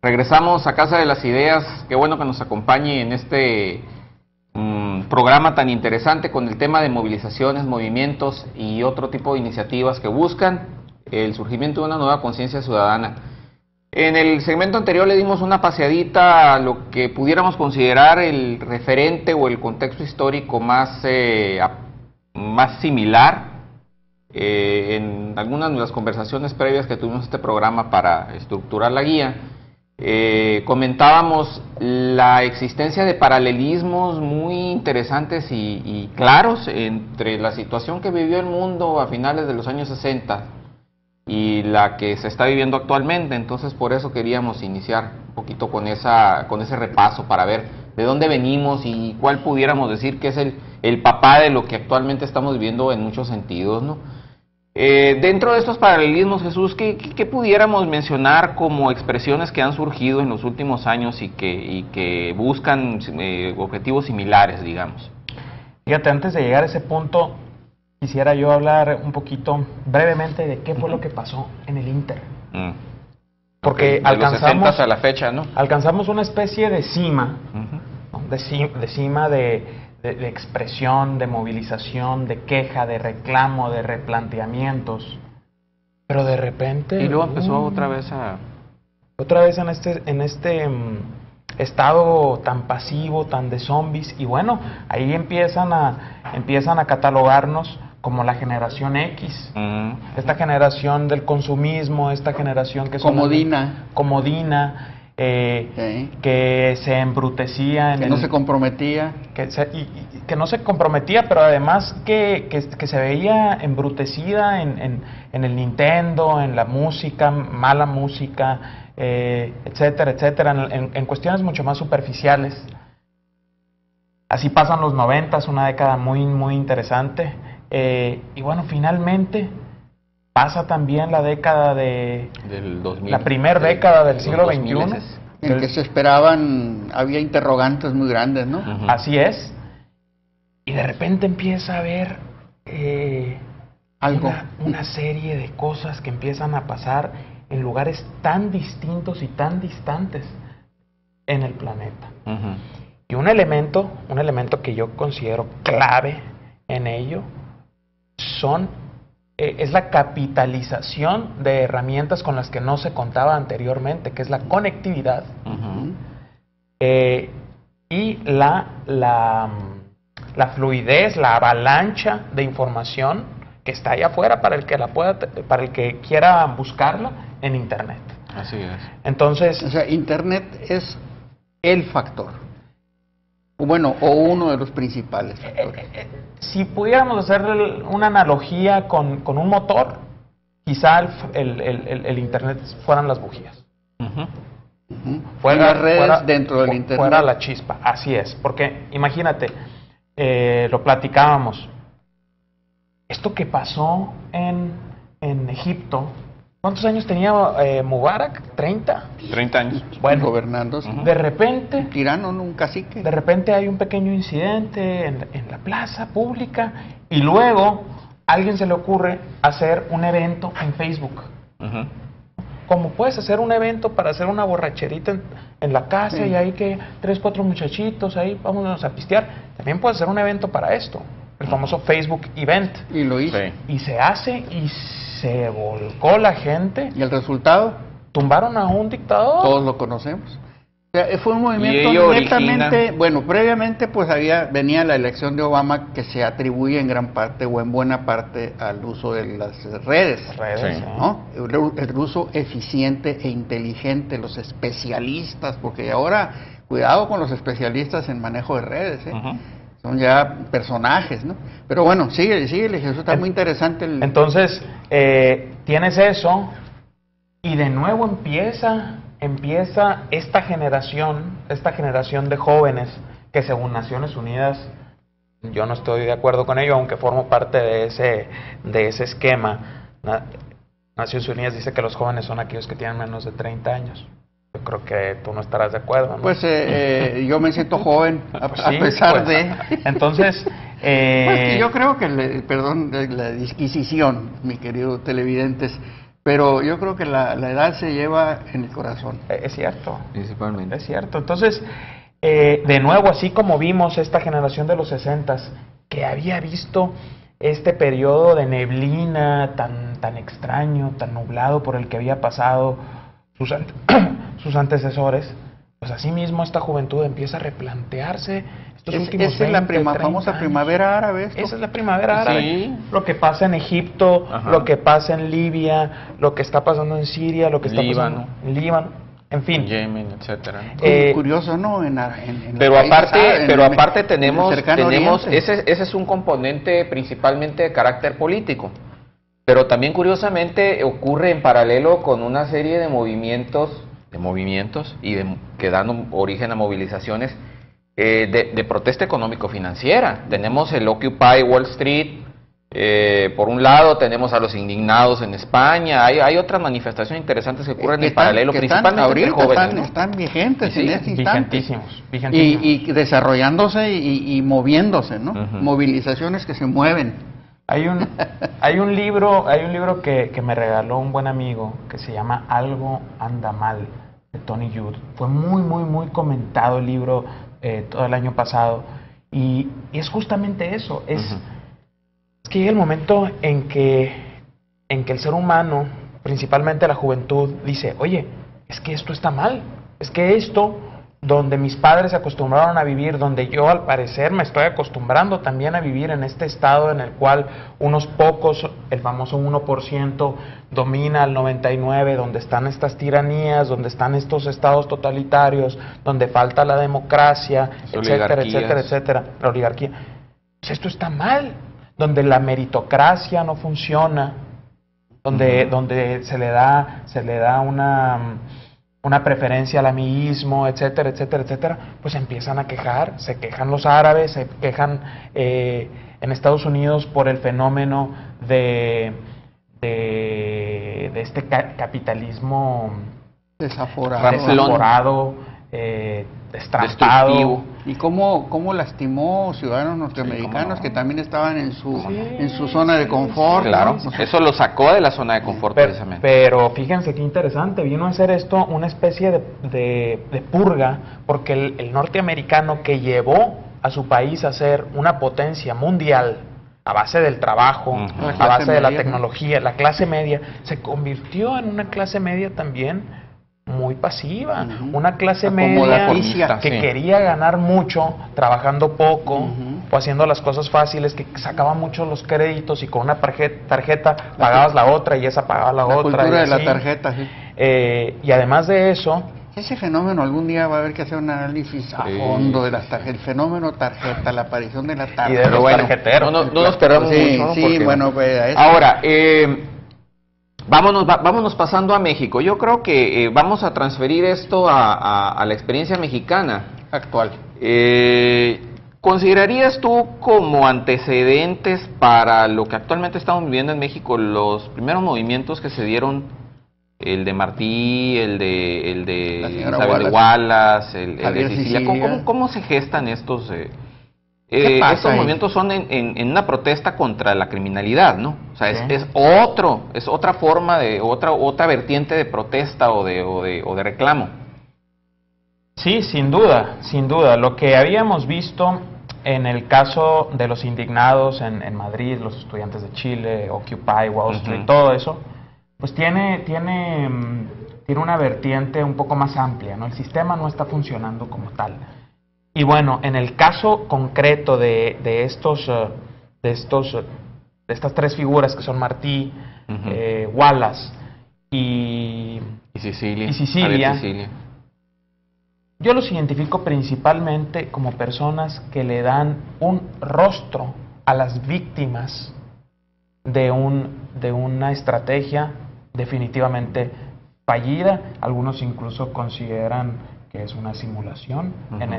Regresamos a Casa de las Ideas. Qué bueno que nos acompañe en este programa tan interesante con el tema de movilizaciones, movimientos y otro tipo de iniciativas que buscan el surgimiento de una nueva conciencia ciudadana. En el segmento anterior le dimos una paseadita a lo que pudiéramos considerar el referente o el contexto histórico más similar en algunas de las conversaciones previas que tuvimos este programa para estructurar la guía. Comentábamos la existencia de paralelismos muy interesantes y claros entre la situación que vivió el mundo a finales de los años 60 y la que se está viviendo actualmente. Entonces por eso queríamos iniciar un poquito con ese repaso para ver de dónde venimos y cuál pudiéramos decir que es el papá de lo que actualmente estamos viviendo en muchos sentidos, ¿no? Dentro de estos paralelismos, Jesús, ¿qué pudiéramos mencionar como expresiones que han surgido en los últimos años y que buscan objetivos similares, digamos? Fíjate, antes de llegar a ese punto, quisiera yo hablar un poquito brevemente de qué fue lo que pasó en el Inter. Porque de los 60 a la fecha, ¿no? Alcanzamos una especie de cima, ¿no? de cima de expresión, de movilización, de queja, de reclamo, de replanteamientos, pero de repente... Y luego empezó otra vez en este estado tan pasivo, tan de zombies, y bueno, ahí empiezan a catalogarnos como la generación X, esta generación del consumismo, esta generación que... Comodina, que se embrutecía, no se comprometía, que no se comprometía, pero además que se veía embrutecida en el Nintendo, en la música, mala música, etcétera, etcétera, en cuestiones mucho más superficiales. Así pasan los 90s, una década muy, muy interesante, y bueno, finalmente pasa también la década del 2000, la primera década del siglo XXI. En que se esperaban, había interrogantes muy grandes, ¿no? Así es. Y de repente empieza a haber una serie de cosas que empiezan a pasar en lugares tan distintos y tan distantes en el planeta. Y un elemento que yo considero clave en ello es la capitalización de herramientas con las que no se contaba anteriormente, que es la conectividad y la fluidez, la avalancha de información que está allá afuera para el que quiera buscarla en Internet. Así es. Entonces, o sea, Internet es el factor. Bueno, o uno de los principales factores. Si pudiéramos hacer una analogía con un motor, quizá el Internet fueran las bujías. Las redes dentro del Internet. Fuera la chispa, así es. Porque imagínate, lo platicábamos, esto que pasó en Egipto. ¿Cuántos años tenía Mubarak? ¿30? 30 años. Bueno, gobernando. De repente... Un tirano, un cacique. De repente hay un pequeño incidente en la plaza pública y luego a alguien se le ocurre hacer un evento en Facebook. Como puedes hacer un evento para hacer una borracherita en la casa y hay que 3, 4 muchachitos ahí, vámonos a pistear. También puedes hacer un evento para esto, el famoso Facebook Event. Y lo hizo. Y se hace y se volcó la gente. ¿Y el resultado? Tumbaron a un dictador. Todos lo conocemos. O sea, fue un movimiento netamente... Bueno, previamente pues venía la elección de Obama, que se atribuye en gran parte o en buena parte al uso de las redes, ¿no? El uso eficiente e inteligente, los especialistas, porque ahora, cuidado con los especialistas en manejo de redes, son ya personajes, ¿no? Pero bueno, síguele, Jesús, está muy interesante. Entonces, tienes eso, y de nuevo empieza esta generación de jóvenes que según Naciones Unidas, yo no estoy de acuerdo con ello, aunque formo parte de ese esquema. Naciones Unidas dice que los jóvenes son aquellos que tienen menos de 30 años. Yo creo que tú no estarás de acuerdo, ¿no? Pues yo me siento joven, a pesar de... Entonces... pues yo creo que, perdón, la disquisición, mi querido televidentes, Pero yo creo que la edad se lleva en el corazón. Es cierto. Principalmente. Es cierto. Entonces, de nuevo, así como vimos esta generación de los 60s, que había visto este periodo de neblina tan extraño, tan nublado por el que había pasado sus antecesores, pues así mismo esta juventud empieza a replantearse estos últimos 20, es la famosa años. Primavera árabe. Esa es la primavera árabe. Sí. Lo que pasa en Egipto, lo que pasa en Libia, lo que está pasando en Siria, lo que está pasando en Líbano, en fin. Yemen, etcétera. Curioso, ¿no? Pero aparte tenemos ese es un componente principalmente de carácter político. Pero también curiosamente ocurre en paralelo con una serie de movimientos que dan origen a movilizaciones de protesta económico-financiera. Tenemos el Occupy Wall Street, por un lado tenemos a los indignados en España, hay otras manifestaciones interesantes que ocurren en paralelo, principalmente entre jóvenes. Están vigentes en este instante. Vigentísimos. Y desarrollándose y moviéndose, ¿no? Movilizaciones que se mueven. Hay un libro que me regaló un buen amigo que se llama Algo anda mal, de Tony Judd. Fue muy comentado el libro todo el año pasado, y es justamente eso, es que llega el momento en que el ser humano, principalmente la juventud, dice, oye, es que esto está mal, es que esto, donde mis padres se acostumbraron a vivir, donde yo al parecer me estoy acostumbrando también a vivir en este estado en el cual unos pocos, el famoso 1%, domina al 99%, donde están estas tiranías, donde están estos estados totalitarios, donde falta la democracia, etcétera, la oligarquía. Pues esto está mal, donde la meritocracia no funciona, donde se le da una preferencia al amiguismo, etcétera, pues empiezan a quejar, se quejan los árabes, se quejan en Estados Unidos por el fenómeno de este capitalismo desaforado, destrampado. Y cómo lastimó ciudadanos norteamericanos que también estaban en su zona de confort. Claro, eso lo sacó de la zona de confort precisamente. Pero fíjense qué interesante, vino a ser esto una especie de purga, porque el norteamericano que llevó a su país a ser una potencia mundial a base del trabajo, a base de la tecnología, la clase media, se convirtió en una clase media también muy pasiva, una clase media que quería ganar mucho, trabajando poco, o haciendo las cosas fáciles, que sacaba mucho los créditos y con una tarjeta pagabas la otra y esa pagaba la otra. La cultura de la tarjeta, sí. Y además de eso... Ese fenómeno algún día va a haber que hacer un análisis a fondo de las tarjetas, el fenómeno tarjeta, la aparición de la tarjeta. Y de los tarjeteros. No nos perdamos mucho. Sí, bueno, pues... Ahora, vámonos pasando a México. Yo creo que vamos a transferir esto a la experiencia mexicana actual. ¿Considerarías tú como antecedentes para lo que actualmente estamos viviendo en México los primeros movimientos que se dieron? El de Martí, el de Isabel de Wallace, el de Cecilia. ¿Cómo se gestan estos? Estos movimientos son en una protesta contra la criminalidad, ¿no? O sea, es otra forma de otra vertiente de protesta o de reclamo. Sí, sin duda. Lo que habíamos visto en el caso de los indignados en Madrid, los estudiantes de Chile, Occupy Wall Street, todo eso, pues tiene una vertiente un poco más amplia, ¿no? El sistema no está funcionando como tal. Y bueno, en el caso concreto de estas tres figuras que son Martí, Wallace y Cecilia, yo los identifico principalmente como personas que le dan un rostro a las víctimas de una estrategia definitivamente fallida. Algunos incluso consideran que es una simulación en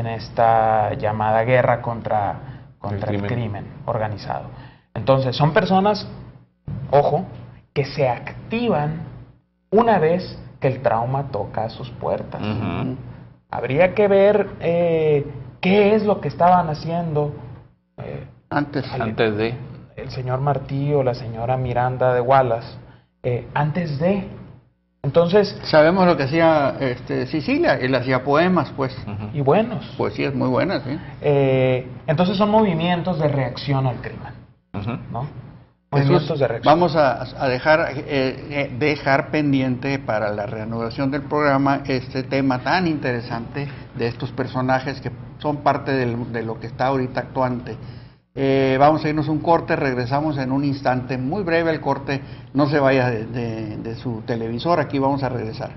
esta llamada guerra contra el crimen organizado. Entonces, son personas, ojo, que se activan una vez que el trauma toca a sus puertas. Habría que ver qué es lo que estaban haciendo antes de el señor Martí o la señora Miranda de Wallace, antes de. Entonces... Sabemos lo que hacía Sicilia, él hacía poemas, pues. Y buenos. Poesías muy buenas, sí. Entonces son movimientos de reacción al crimen, ¿no? Movimientos de reacción. Vamos a dejar pendiente para la reanudación del programa este tema tan interesante de estos personajes que son parte de lo que está ahorita actuante. Vamos a irnos un corte, regresamos en un instante, muy breve el corte, no se vaya de su televisor, aquí vamos a regresar.